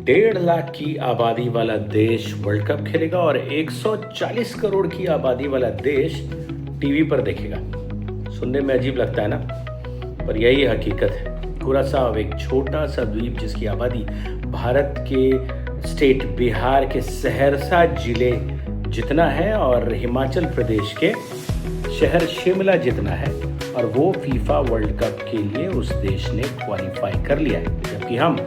1.5 लाख की आबादी वाला देश वर्ल्ड कप खेलेगा और 140 करोड़ की आबादी वाला देश टीवी पर देखेगा। सुनने में अजीब लगता है ना, पर यही हकीकत है। कुरासाव एक छोटा सा द्वीप जिसकी आबादी भारत के स्टेट बिहार के सहरसा जिले जितना है और हिमाचल प्रदेश के शहर शिमला जितना है, और वो फीफा वर्ल्ड कप के लिए उस देश ने क्वालिफाई कर लिया है। जबकि हम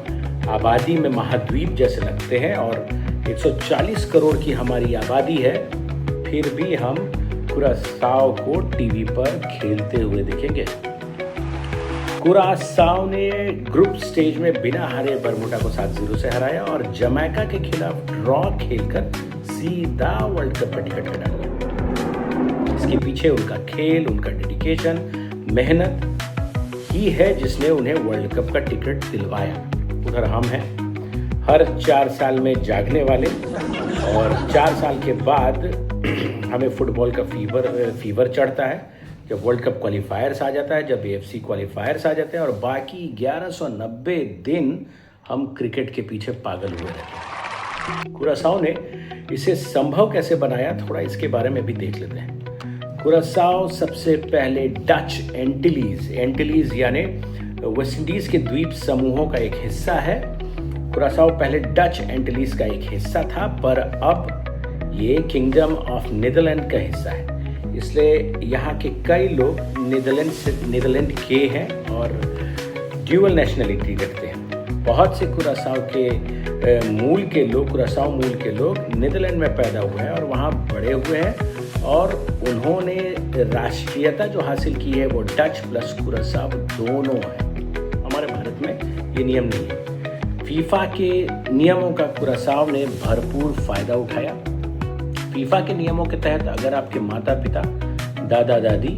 आबादी में महाद्वीप जैसे लगते हैं और 140 करोड़ की हमारी आबादी है, फिर भी हम कुरासाव को टीवी पर खेलते हुए देखेंगे। कुरासाव ने ग्रुप स्टेज में बिना हारे बरमूडा को 7-0 से हराया और जमैका के खिलाफ ड्रॉ खेलकर सीधा वर्ल्ड कप का टिकट कटा लिया। इसके पीछे उनका खेल, उनका डेडिकेशन, मेहनत ही है जिसने उन्हें वर्ल्ड कप का टिकट दिलवाया। उधर हम हैं हर 4 साल में जागने वाले, और 4 साल के बाद हमें फुटबॉल का फीवर चढ़ता है जब वर्ल्ड कप क्वालिफायर्स आ जाता है, जब AFC क्वालिफायर्स आ जाते हैं, और बाकी 1190 दिन हम क्रिकेट के पीछे पागल हुए रहते हैं। कुरासाव ने इसे संभव कैसे बनाया, थोड़ा इसके बारे में भी देख लेते हैं। कुरासाव सबसे पहले डच एंटिलीज यानी वेस्ट इंडीज के द्वीप समूहों का एक हिस्सा है। कुरासाव पहले डच एंटिलीज का एक हिस्सा था, पर अब ये किंगडम ऑफ नीदरलैंड का हिस्सा है। इसलिए यहाँ के कई लोग नीदरलैंड के हैं और ड्यूअल नेशनलिटी रखते हैं। बहुत से कुरासाव मूल के लोग नीदरलैंड में पैदा हुए हैं और वहाँ बड़े हुए हैं, और उन्होंने राष्ट्रीयता जो हासिल की है वो डच प्लस कुरासाव दोनों है। हमारे भारत में ये नियम नहीं है। फीफा के नियमों का कुरासाव ने भरपूर फायदा उठाया। फीफा के नियमों के तहत अगर आपके माता पिता, दादा दादी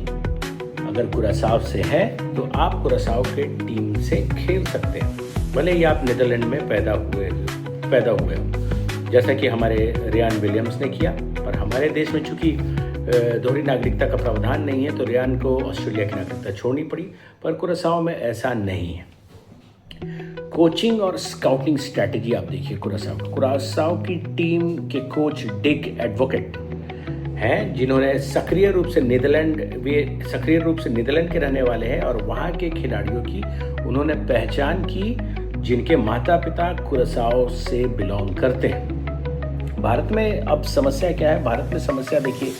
अगर कुरासाव से हैं तो आप कुरासाव के टीम से खेल सकते हैं, भले ही आप नीदरलैंड में पैदा हुए हो, जैसा कि हमारे रियान विलियम्स ने किया। पर हमारे देश में चूंकि दोहरी नागरिकता का प्रावधान नहीं है तो रियान को ऑस्ट्रेलिया की नागरिकता छोड़नी पड़ी, पर कुरासाव में ऐसा नहीं है। कोचिंग और स्काउटिंग स्ट्रैटेजी आप देखिए कुरासाव की टीम के कोच डिक एडवोकेट हैं, जिन्होंने सक्रिय रूप से नीदरलैंड के रहने वाले हैं, और वहाँ के खिलाड़ियों की उन्होंने पहचान की जिनके माता पिता कुरासाव से बिलोंग करते हैं। भारत में अब समस्या क्या है? भारत में समस्या देखिए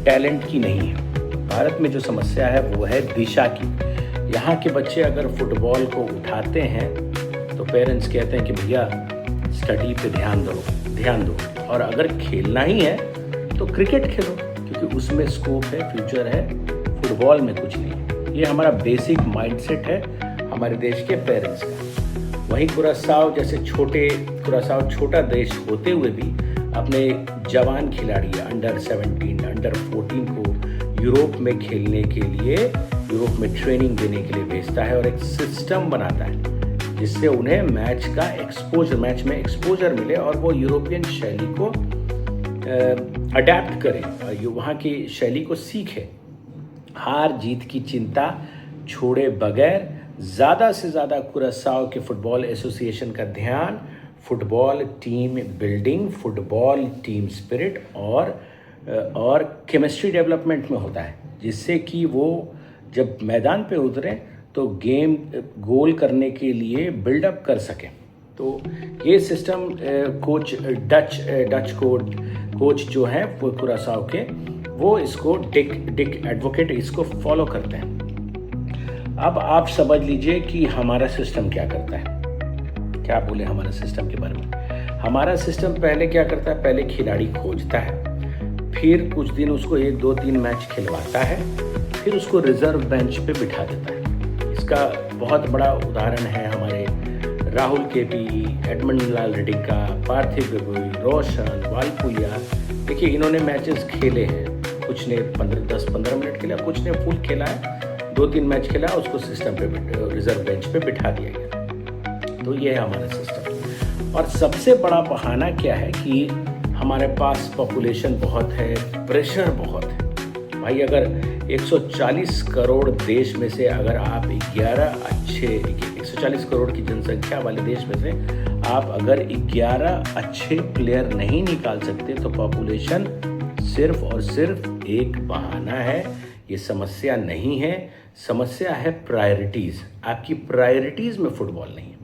टैलेंट की नहीं है। भारत में जो समस्या है वो है दिशा की। यहाँ के बच्चे अगर फुटबॉल को उठाते हैं तो पेरेंट्स कहते हैं कि भैया स्टडी पे ध्यान दो, और अगर खेलना ही है तो क्रिकेट खेलो क्योंकि उसमें स्कोप है, फ्यूचर है, फुटबॉल में कुछ नहीं है। ये हमारा बेसिक माइंडसेट है हमारे देश के पेरेंट्स का। वहीं कुरासाव छोटा देश होते हुए भी अपने जवान खिलाड़ी अंडर 17, अंडर 14 को यूरोप में खेलने के लिए, यूरोप में ट्रेनिंग देने के लिए भेजता है और एक सिस्टम बनाता है जिससे उन्हें मैच में एक्सपोजर मिले और वो यूरोपियन शैली को अडेप्ट करें और वहाँ की शैली को सीखे। हार जीत की चिंता छोड़े बगैर ज़्यादा से ज़्यादा कुरासाव के फुटबॉल एसोसिएशन का ध्यान football team building, football team spirit और केमिस्ट्री डेवलपमेंट में होता है, जिससे कि वो जब मैदान पे उतरें तो गेम गोल करने के लिए बिल्डअप कर सकें। तो ये सिस्टम डच कोच जो हैं वो कुरासाव के, वो इसको डिक एडवोकेट इसको फॉलो करते हैं। अब आप समझ लीजिए कि हमारा सिस्टम क्या करता है। क्या बोले हमारा सिस्टम के बारे में? हमारा सिस्टम पहले क्या करता है? पहले खिलाड़ी खोजता है, फिर कुछ दिन उसको 1, 2, 3 मैच खिलवाता है, फिर उसको रिजर्व बेंच पे बिठा देता है। इसका बहुत बड़ा उदाहरण है हमारे राहुल केपी, एडमंड लाल रेड्डिका, पार्थिव गगोई, रोशन, वालपुया। देखिए इन्होंने मैचेस खेले हैं, कुछ ने 10-15 मिनट खेला, कुछ ने फुल खेला है, 2-3 मैच खेला, उसको सिस्टम पे रिजर्व बेंच पे बिठा दिया गया। तो ये है हमारा सिस्टम। और सबसे बड़ा बहाना क्या है कि हमारे पास पॉपुलेशन बहुत है, प्रेशर बहुत है। भाई अगर 140 करोड़ देश में से अगर आप 140 करोड़ की जनसंख्या वाले देश में से आप अगर 11 अच्छे प्लेयर नहीं निकाल सकते तो पॉपुलेशन सिर्फ और सिर्फ एक बहाना है, ये समस्या नहीं है। समस्या है प्रायोरिटीज़। आपकी प्रायोरिटीज़ में फुटबॉल नहीं है।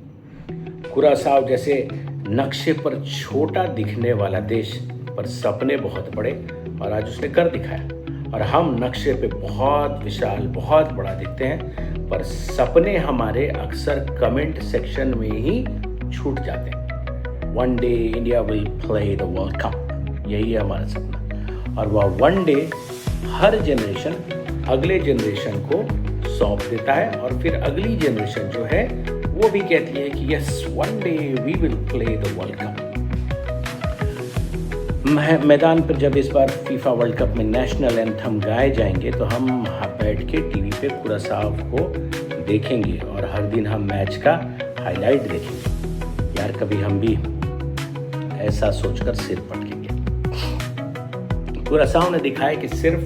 कुरासाव जैसे नक्शे पर छोटा दिखने वाला देश पर सपने बहुत बड़े, और आज उसने कर दिखाया। और हम नक्शे पे बहुत विशाल, बहुत बड़ा दिखते हैं, पर सपने हमारे अक्सर कमेंट सेक्शन में ही छूट जाते हैं। One day India will play the World cup, यही है हमारा सपना। और वह वन डे हर जनरेशन अगले जनरेशन को सौंप देता है, और फिर अगली जनरेशन जो है वो भी कहती है कि yes, one day we will play the World Cup. मैदान पर जब इस बार फीफा वर्ल्ड कप में नेशनल एंथम गाए जाएंगे तो हम बैठ के टीवी पे कुरासाव को देखेंगे, और हर दिन हम मैच का हाईलाइट देखेंगे। यार, कभी हम भी ऐसा सोचकर सिर पटकेंगे। कुरासाव ने दिखाया कि सिर्फ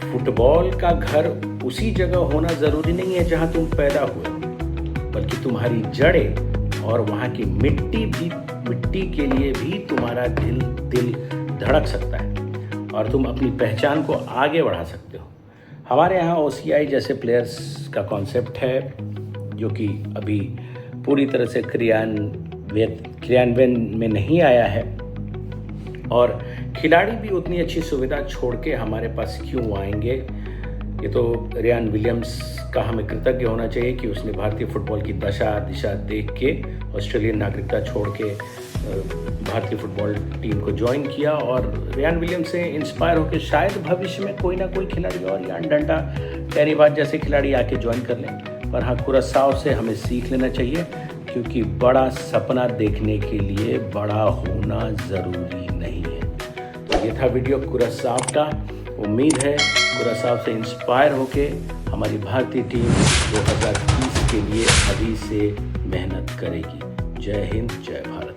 फुटबॉल का घर उसी जगह होना जरूरी नहीं है जहां तुम पैदा हुए, बल्कि तुम्हारी जड़ें और वहां की मिट्टी के लिए भी तुम्हारा दिल धड़क सकता है, और तुम अपनी पहचान को आगे बढ़ा सकते हो। हमारे यहाँ OCI जैसे प्लेयर्स का कॉन्सेप्ट है, जो कि अभी पूरी तरह से क्रियान्वयन में नहीं आया है, और खिलाड़ी भी उतनी अच्छी सुविधा छोड़ के हमारे पास क्यों आएंगे। ये तो रियान विलियम्स का हमें कृतज्ञ होना चाहिए कि उसने भारतीय फुटबॉल की दशा दिशा देख के ऑस्ट्रेलियन नागरिकता छोड़ के भारतीय फुटबॉल टीम को ज्वाइन किया, और रियान विलियम्स से इंस्पायर होकर शायद भविष्य में कोई ना कोई खिलाड़ी और यान डंटा, टेरीबाज जैसे खिलाड़ी आके ज्वाइन कर लें। पर हाँ, कुरासाव से हमें सीख लेना चाहिए, क्योंकि बड़ा सपना देखने के लिए बड़ा होना ज़रूरी नहीं है। तो ये था वीडियो कुरासाव का। उम्मीद है कुरासाव से इंस्पायर होके हमारी भारतीय टीम 2030 के लिए अभी से मेहनत करेगी। जय हिंद, जय भारत।